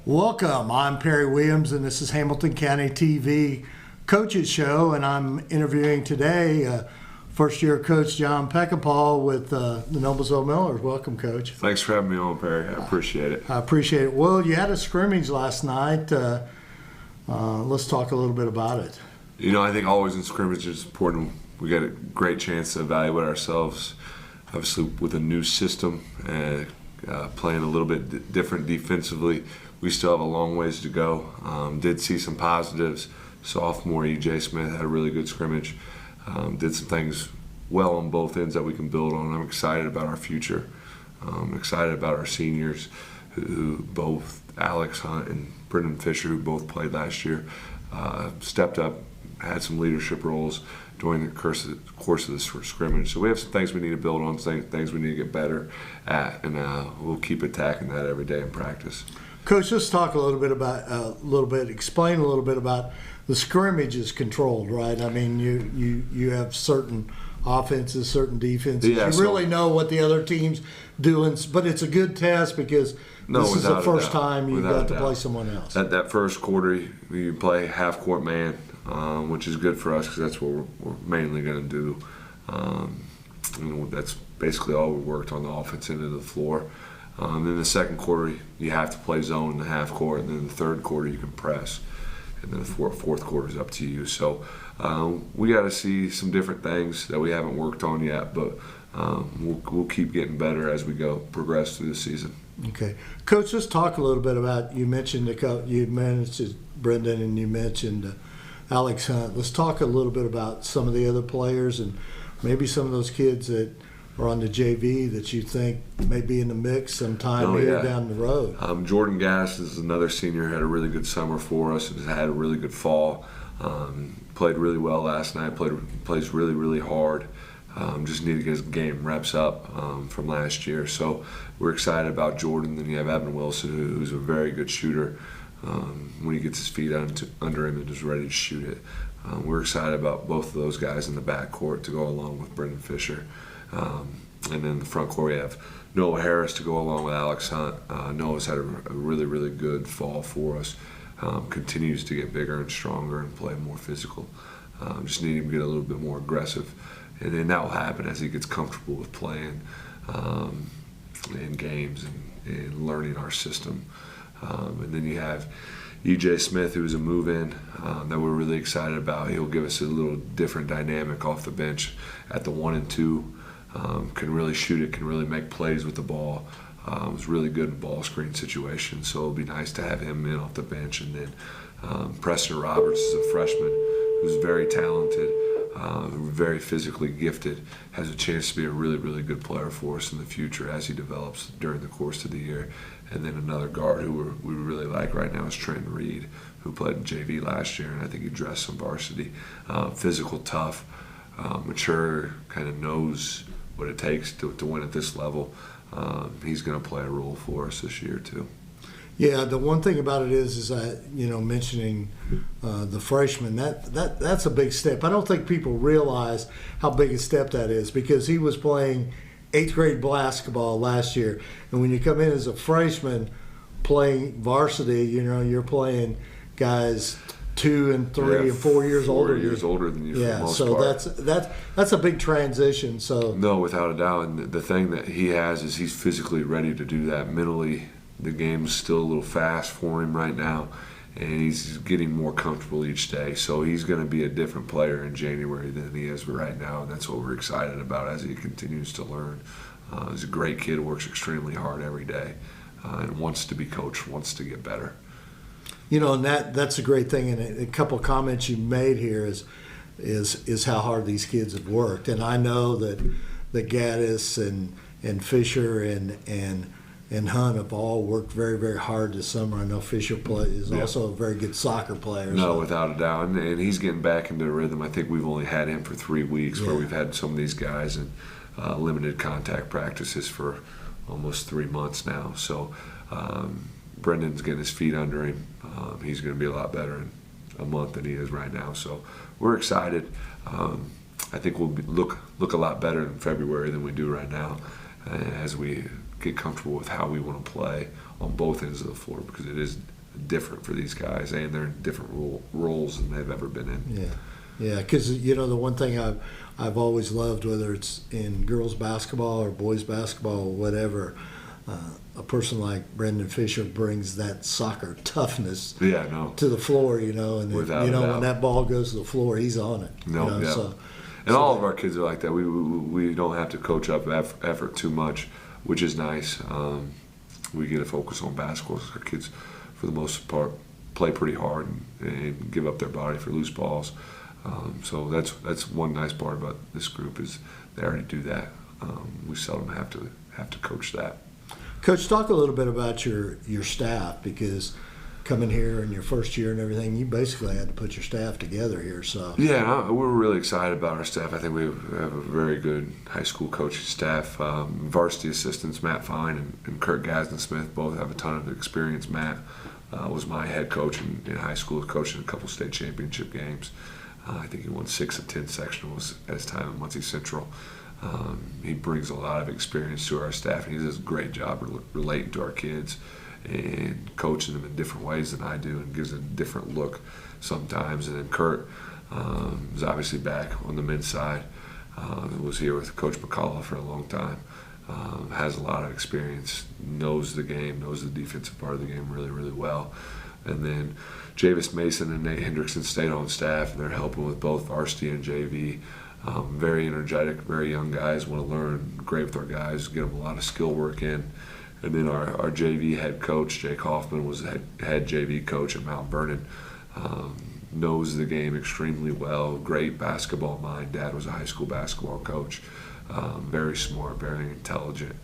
Welcome. I'm Perry Williams, and this is Hamilton County TV Coaches Show, and I'm interviewing today first-year coach John Peckinpaugh with the Noblesville Millers. Welcome, Coach. Thanks for having me on, Perry. I appreciate it. I appreciate it. Well, you had a scrimmage last night. Let's talk a little bit about it. You know, I think always in scrimmage is important. We got a great chance to evaluate ourselves, obviously with a new system and playing a little bit different defensively. We still have a long ways to go. Did see some positives. Sophomore E.J. Smith had a really good scrimmage. Did some things well on both ends that we can build on. I'm excited about our future. I'm excited about our seniors, who both Alex Hunt and Brendan Fisher, who both played last year, stepped up, had some leadership roles during the course of this scrimmage. So we have some things we need to build on, things we need to get better at, and we'll keep attacking that every day in practice. Coach, let's talk a little bit explain a little bit about the scrimmage is controlled, right? I mean, you have certain offenses, certain defenses. Yeah, you really know what the other team's doing, but it's a good test because this is the first time you've got to play someone else. That first quarter, you play half-court man, which is good for us because that's what we're mainly going to do. That's basically all we worked on the offense end of the floor. Then the second quarter, you have to play zone in the half court, and then the third quarter you can press, and then the fourth quarter is up to you. So we got to see some different things that we haven't worked on yet, but we'll keep getting better as we progress through the season. Okay, Coach, let's talk a little bit about, you mentioned Brendan and you mentioned Alex Hunt. Let's talk a little bit about some of the other players and maybe some of those kids that are on the JV that you think may be in the mix sometime down the road. Jordan Gass is another senior, had a really good summer for us, has had a really good fall. Played really well last night, plays really, really hard. Just need to get his game reps up from last year. So we're excited about Jordan. Then you have Evan Wilson, who's a very good shooter. When he gets his feet under him and is ready to shoot it. We're excited about both of those guys in the backcourt to go along with Brendan Fisher. And then in the front court, we have Noah Harris to go along with Alex Hunt. Noah's had a really, really good fall for us. Continues to get bigger and stronger and play more physical. Just need him to get a little bit more aggressive. And then that will happen as he gets comfortable with playing in games and learning our system. And then you have E.J. Smith, who's a move-in that we're really excited about. He'll give us a little different dynamic off the bench at the 1 and 2. Can really shoot it, can really make plays with the ball. Was really good in ball screen situations, so it'll be nice to have him in off the bench. And then Preston Roberts is a freshman who's very talented, very physically gifted, has a chance to be a really, really good player for us in the future as he develops during the course of the year. And then another guard who we really like right now is Trent Reed, who played in JV last year, and I think he dressed some varsity. Physical, tough, mature, kind of knows what it takes to win at this level. He's going to play a role for us this year too. Yeah, the one thing about it is mentioning the freshman, that's a big step. I don't think people realize how big a step that is because he was playing 8th grade basketball last year, and when you come in as a freshman playing varsity, you're playing guys 2 and 3 and 4 years older. 4 years older than you. Yeah, for the most so part. that's a big transition. So no, without a doubt. And the thing that he has is he's physically ready to do that. Mentally, the game's still a little fast for him right now, and he's getting more comfortable each day. So he's going to be a different player in January than he is right now, and that's what we're excited about as he continues to learn. He's a great kid, works extremely hard every day, and wants to be coached, wants to get better. And that's a great thing. And a couple of comments you made here is how hard these kids have worked. And I know that Gaddis and Fisher and Hunt have all worked very, very hard this summer. I know Fisher is also a very good soccer player. No, without a doubt. And he's getting back into the rhythm. I think we've only had him for 3 weeks, where we've had some of these guys in limited contact practices for almost 3 months now. So Brendan's getting his feet under him. He's going to be a lot better in a month than he is right now. So we're excited. I think we'll look a lot better in February than we do right now as we get comfortable with how we want to play on both ends of the floor, because it is different for these guys, and they're in different roles than they've ever been in. Yeah, because the one thing I've always loved, whether it's in girls basketball or boys basketball or whatever, a person like Brendan Fisher brings that soccer toughness to the floor, and Without when that ball goes to the floor, he's on it. And all of our kids are like that. We don't have to coach up effort too much, which is nice. We get to focus on basketball. Our kids, for the most part, play pretty hard and give up their body for loose balls. So that's one nice part about this group, is they already do that. We seldom have to coach that. Coach, talk a little bit about your staff, because coming here in your first year and everything, you basically had to put your staff together here. So yeah, we're really excited about our staff. I think we have a very good high school coaching staff. Varsity assistants Matt Fine and Kurt Gaston-Smith both have a ton of experience. Matt was my head coach in high school, coaching a couple state championship games. I think he won 6 of 10 sectionals at his time at Muncie Central. He brings a lot of experience to our staff, and he does a great job relating to our kids and coaching them in different ways than I do, and gives a different look sometimes. And then Kurt is obviously back on the men's side. Was here with Coach McCullough for a long time. Has a lot of experience, knows the game, knows the defensive part of the game really, really well. And then Javis Mason and Nate Hendrickson stayed on staff, and they're helping with both varsity and JV. Very energetic, very young guys, want to learn, great with our guys, get them a lot of skill work in. And then our JV head coach, Jake Hoffman, was the head JV coach at Mount Vernon. Knows the game extremely well, great basketball mind. Dad was a high school basketball coach. Very smart, very intelligent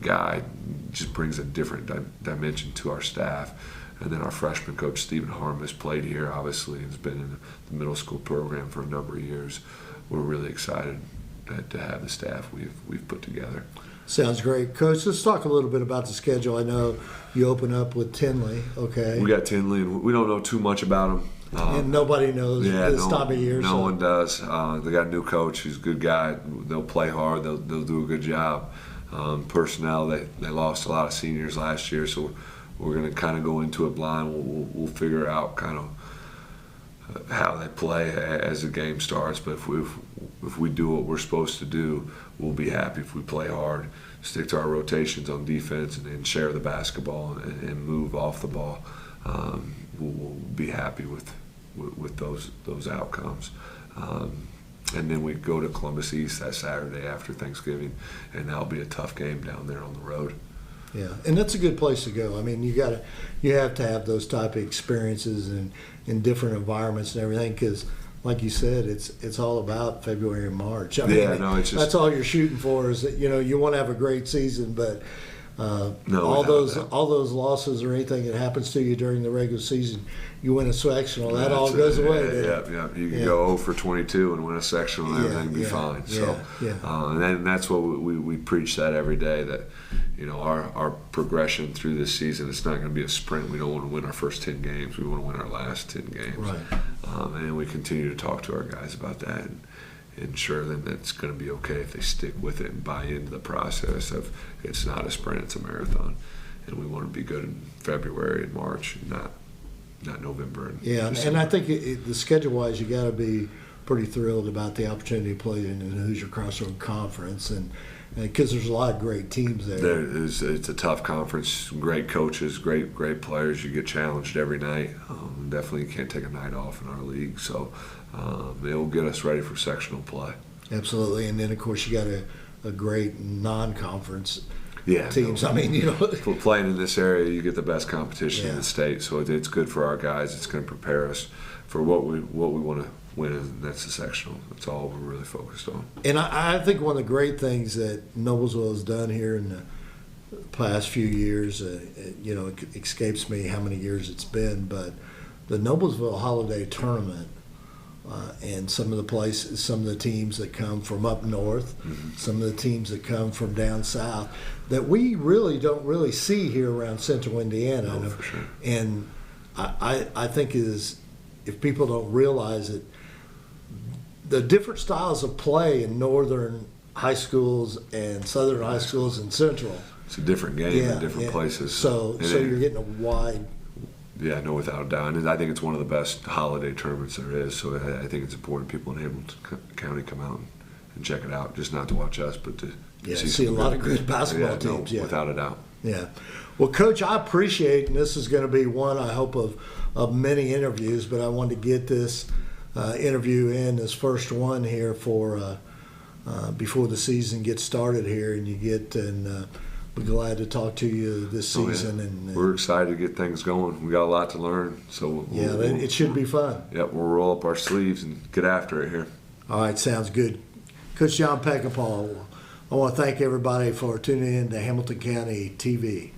guy. Just brings a different dimension to our staff. And then our freshman coach, Stephen Harmis, played here, obviously, and has been in the middle school program for a number of years. We're really excited to have the staff we've put together. Sounds great. Coach, let's talk a little bit about the schedule. I know you open up with Tinley, okay? We got Tinley, and we don't know too much about them. And nobody knows this time of year. No one does. They got a new coach who's a good guy. They'll play hard. They'll do a good job. Personnel, they lost a lot of seniors last year, so we're going to kind of go into it blind. We'll figure out kind of how they play as the game starts. But if we do what we're supposed to do, we'll be happy. If we play hard, stick to our rotations on defense, and share the basketball and move off the ball, we'll be happy with those outcomes. And then we go to Columbus East that Saturday after Thanksgiving, and that'll be a tough game down there on the road. Yeah, and that's a good place to go. I mean, you have to have those type of experiences in different environments and everything, because, like you said, it's all about February and March. I mean, it's just, that's all you're shooting for, is that you want to have a great season, but all those losses or anything that happens to you during the regular season, you win a sectional, that all goes away. Yeah. You can go 0 for 22 and win a sectional, and everything be fine. And that's what we preach that every day, that our progression through this season, it's not going to be a sprint. We don't want to win our first 10 games. We want to win our last 10 games. Right. And we continue to talk to our guys about that and ensure them that it's going to be okay if they stick with it and buy into the process of it's not a sprint, it's a marathon. And we want to be good in February and March, and not November. And I think the schedule-wise, you got to be pretty thrilled about the opportunity to play in the Hoosier Crossroad Conference, and because there's a lot of great teams there. It's a tough conference, great coaches, great players. You get challenged every night. Definitely can't take a night off in our league, so it'll get us ready for sectional play. Absolutely, and then of course you got a great non-conference teams. I mean, for playing in this area, you get the best competition in the state, so it's good for our guys. It's going to prepare us for what we want to win, and that's the sectional. That's all we're really focused on. And I think one of the great things that Noblesville has done here in the past few years, it escapes me how many years it's been, but the Noblesville Holiday Tournament, and some of the teams that come from up north, some of the teams that come from down south, that we really don't see here around central Indiana. No, for sure. And I think if people don't realize it, the different styles of play in northern high schools and southern high schools and central, it's a different game in different places. So you're getting a wide. Yeah, no, without a doubt. And I think it's one of the best holiday tournaments there is. So I think it's important people in Hamilton County come out and check it out, just not to watch us, but to see a lot of good basketball teams. No, without a doubt. Yeah. Well, Coach, I appreciate, and this is going to be one, I hope, of many interviews, but I wanted to get this interview in, this first one here for before the season gets started here, and we're glad to talk to you this season. And we're excited to get things going. We got a lot to learn, so it should be fun. Yep, we'll roll up our sleeves and get after it here. All right, sounds good. Coach John Peckinpaugh, I want to thank everybody for tuning in to Hamilton County TV.